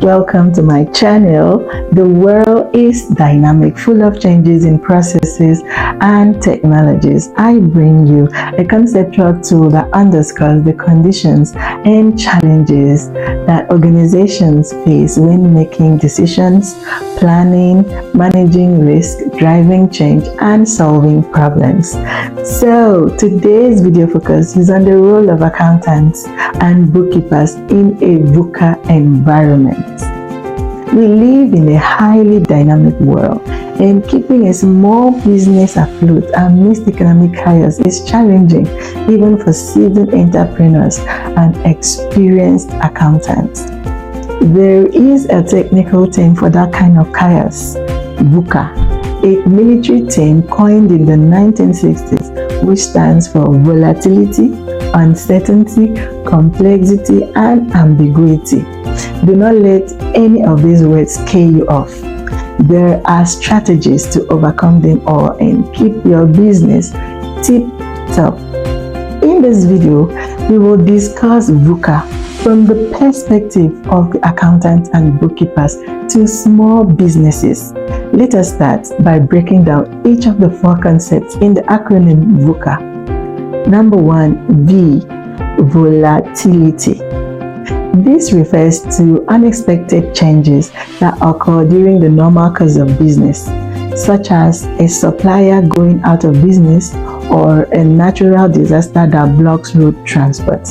welcome to my channel. The world is dynamic, full of changes in processes and technologies. I bring you a conceptual tool that underscores the conditions and challenges that organizations face when making decisions, planning, managing risk, driving change, and solving problems. So today's video focus is on the role of accountants and bookkeepers in a VUCA environment. We live in a highly dynamic world, and keeping a small business afloat amidst economic chaos is challenging even for seasoned entrepreneurs and experienced accountants. There is a technical term for that kind of chaos: VUCA, a military term coined in the 1960s, which stands for volatility, uncertainty, complexity, and ambiguity. Do not let any of these words scare you off. There are strategies to overcome them all and keep your business tip-top. In this video, we will discuss VUCA from the perspective of the accountants and bookkeepers to small businesses. Let us start by breaking down each of the four concepts in the acronym VUCA. Number 1, V, volatility. This refers to unexpected changes that occur during the normal course of business, such as a supplier going out of business or a natural disaster that blocks road transport.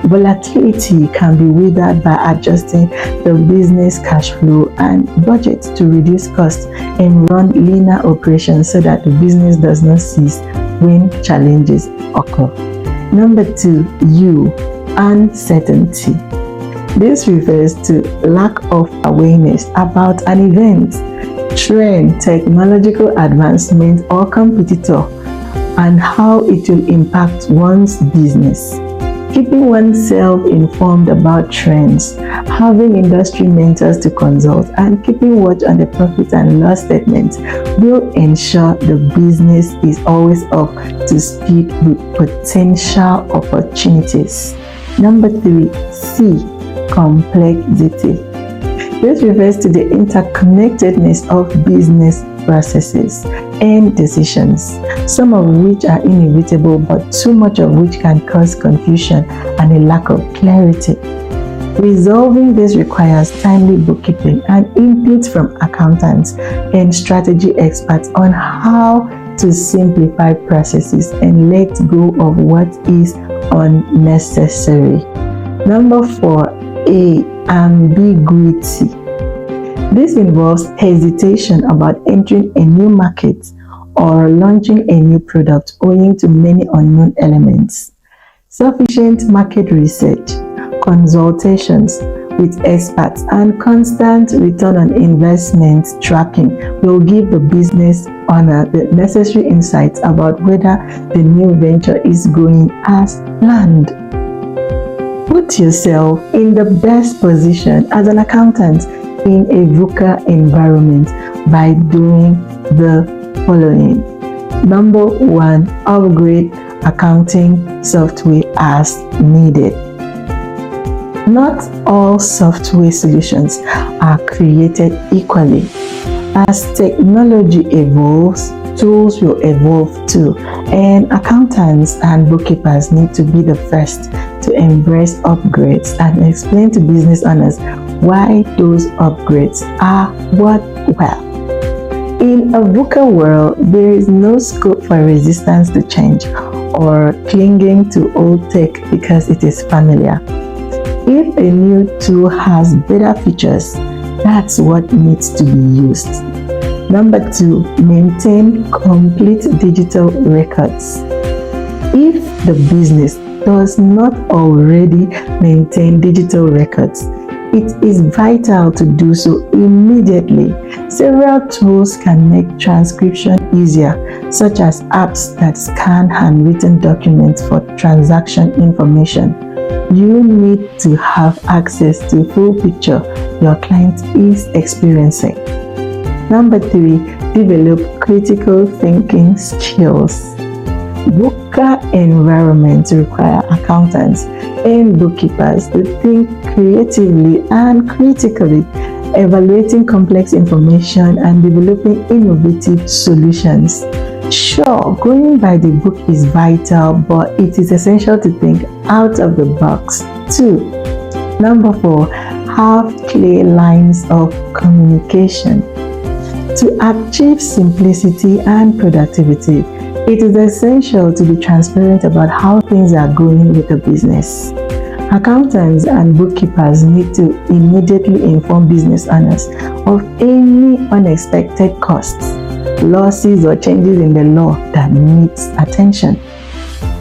Volatility can be weathered by adjusting the business cash flow and budget to reduce costs and run leaner operations so that the business does not cease when challenges occur. Number 2, U, uncertainty. This refers to lack of awareness about an event, trend, technological advancement, or competitor, and how it will impact one's business. Keeping oneself informed about trends, having industry mentors to consult, and keeping watch on the profit and loss statement will ensure the business is always up to speed with potential opportunities. Number 3, C, complexity. This refers to the interconnectedness of business processes and decisions, some of which are inevitable, but too much of which can cause confusion and a lack of clarity. Resolving this requires timely bookkeeping and input from accountants and strategy experts on how to simplify processes and let go of what is unnecessary. Number 4, A, ambiguity. This involves hesitation about entering a new market or launching a new product owing to many unknown elements. Sufficient market research, consultations with experts, and constant return on investment tracking will give the business owner the necessary insights about whether the new venture is going as planned. Put yourself in the best position as an accountant in a VUCA environment by doing the following. Number 1, upgrade accounting software as needed. Not all software solutions are created equally. As technology evolves, tools will evolve too, and accountants and bookkeepers need to be the first to embrace upgrades and explain to business owners why those upgrades are worthwhile. In a VUCA world, there is no scope for resistance to change or clinging to old tech because it is familiar. If a new tool has better features, that's what needs to be used. Number 2, maintain complete digital records. If the business does not already maintain digital records, it is vital to do so immediately. Several tools can make transcription easier, such as apps that scan handwritten documents for transaction information. You need to have access to the full picture your client is experiencing. Number 3, develop critical thinking skills. VUCA VUCA environments require accountants and bookkeepers to think creatively and critically, evaluating complex information and developing innovative solutions. Sure, going by the book is vital, but it is essential to think out of the box too. Number 4, have clear lines of communication. To achieve simplicity and productivity, it is essential to be transparent about how things are going with the business. Accountants and bookkeepers need to immediately inform business owners of any unexpected costs, losses, or changes in the law that needs attention.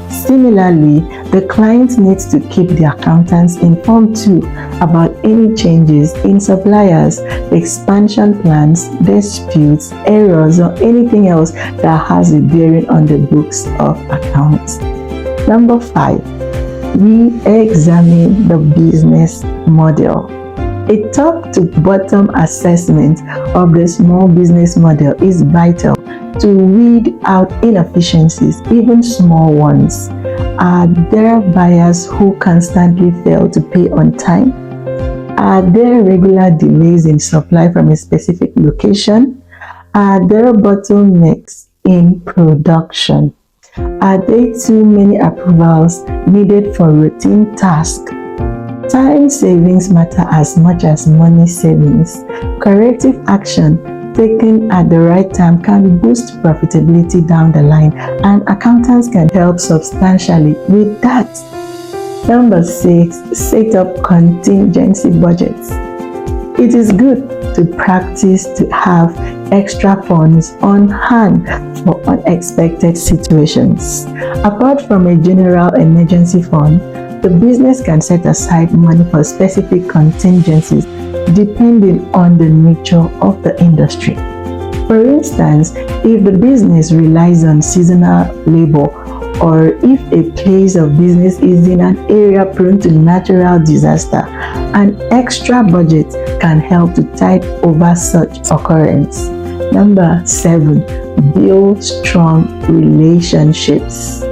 Similarly, the client needs to keep the accountants informed too about any changes in suppliers, expansion plans, disputes, errors, or anything else that has a bearing on the books of accounts. Number 5, re-examine the business model. A top-to-bottom assessment of the small business model is vital to weed out inefficiencies, even small ones. Are there buyers who constantly fail to pay on time? Are there regular delays in supply from a specific location? Are there bottlenecks in production? Are there too many approvals needed for routine tasks? Time savings matter as much as money savings. Corrective action taken at the right time can boost profitability down the line, and accountants can help substantially with that. Number 6, set up contingency budgets. It is good to practice to have extra funds on hand for unexpected situations. Apart from a general emergency fund, the business can set aside money for specific contingencies depending on the nature of the industry. For instance, if the business relies on seasonal labor, or if a place of business is in an area prone to natural disaster, an extra budget can help to tide over such occurrence. Number 7, build strong relationships.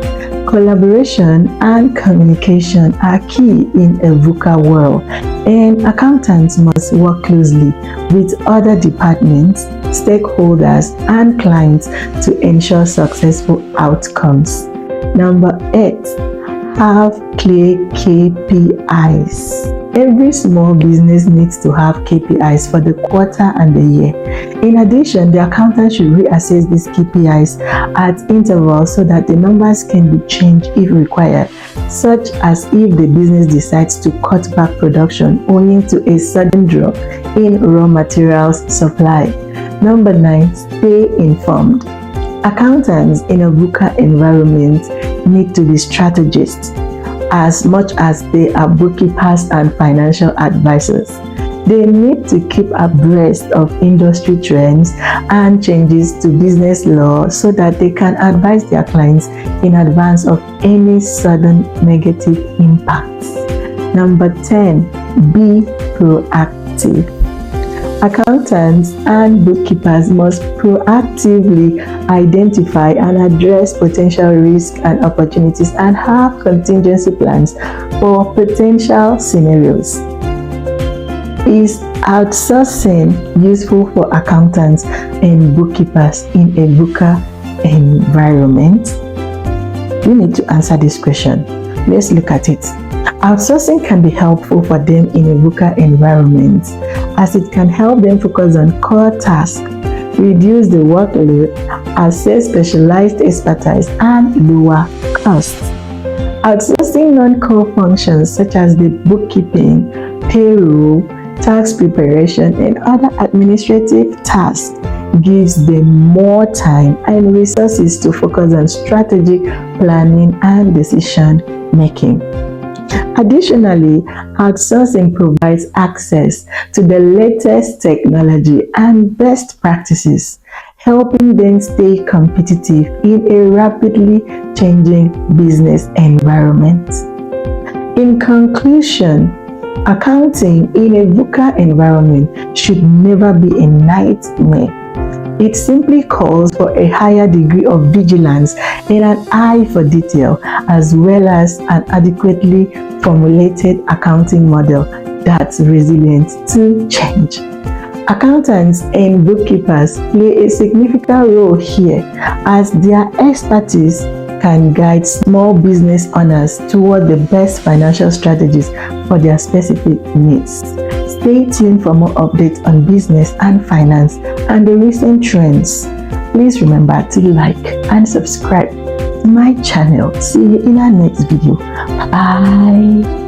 Collaboration and communication are key in a VUCA world, and accountants must work closely with other departments, stakeholders, and clients to ensure successful outcomes. Number 8, have clear KPIs. Every small business needs to have KPIs for the quarter and the year. In addition, the accountant should reassess these KPIs at intervals so that the numbers can be changed if required, such as if the business decides to cut back production owing to a sudden drop in raw materials supply. Number 9, stay informed. Accountants in a VUCA environment need to be strategists as much as they are bookkeepers and financial advisors. They need to keep abreast of industry trends and changes to business law so that they can advise their clients in advance of any sudden negative impacts. Number 10, be proactive. Accountants and bookkeepers must proactively identify and address potential risks and opportunities and have contingency plans for potential scenarios. Is outsourcing useful for accountants and bookkeepers in a VUCA environment? We need to answer this question. Let's look at it. Outsourcing can be helpful for them in a VUCA environment, as it can help them focus on core tasks, reduce the workload, access specialized expertise, and lower costs. Outsourcing non-core functions such as the bookkeeping, payroll, tax preparation, and other administrative tasks gives them more time and resources to focus on strategic planning and decision making. Additionally, outsourcing provides access to the latest technology and best practices, helping them stay competitive in a rapidly changing business environment. In conclusion, accounting in a VUCA environment should never be a nightmare. It simply calls for a higher degree of vigilance and an eye for detail, as well as an adequately formulated accounting model that's resilient to change. Accountants and bookkeepers play a significant role here, as their expertise can guide small business owners toward the best financial strategies for their specific needs. Stay tuned for more updates on business and finance and the recent trends. Please remember to like and subscribe to my channel. See you in our next video. Bye.